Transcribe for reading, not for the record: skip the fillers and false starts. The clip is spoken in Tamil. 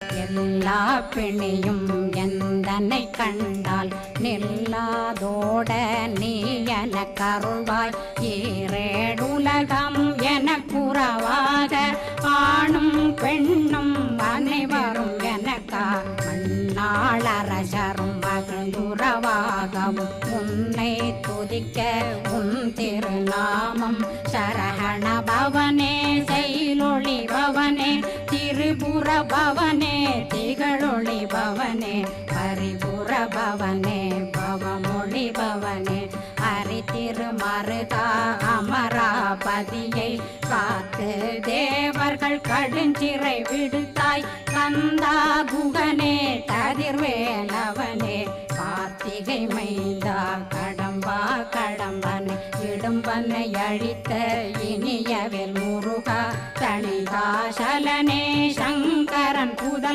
எல்லா பிணியும் எந்தனை கண்டால் நில்லாதோட நீ என கருள்வாய். ஈரேடுலகம் என குறவாக ஆணும் பெண்ணும் அனைவரும் எனக்கா மண்ணாளரசரும் மகிழ்ந்துறவாகவும் உன்னை துதிக்க உன் திருநாமம். சரகண பவனே செயலொளி பவனே திரிபுர பவனே திகழொளி பவனே பரிபுர பவனே பவமொழி பவனே ஹரி திருமருகா அமராபதியை காத்து தேவர்கள் கடுஞ்சிறை விடுத்தாய். கந்தா குகனே கதிர்வேலவனே கார்த்திகை மைந்தா கடம்பா கடம்பனை இடும்பனை அழித்த இனியவில் முருகா தணிகாசலனே சங்கரன் புதல்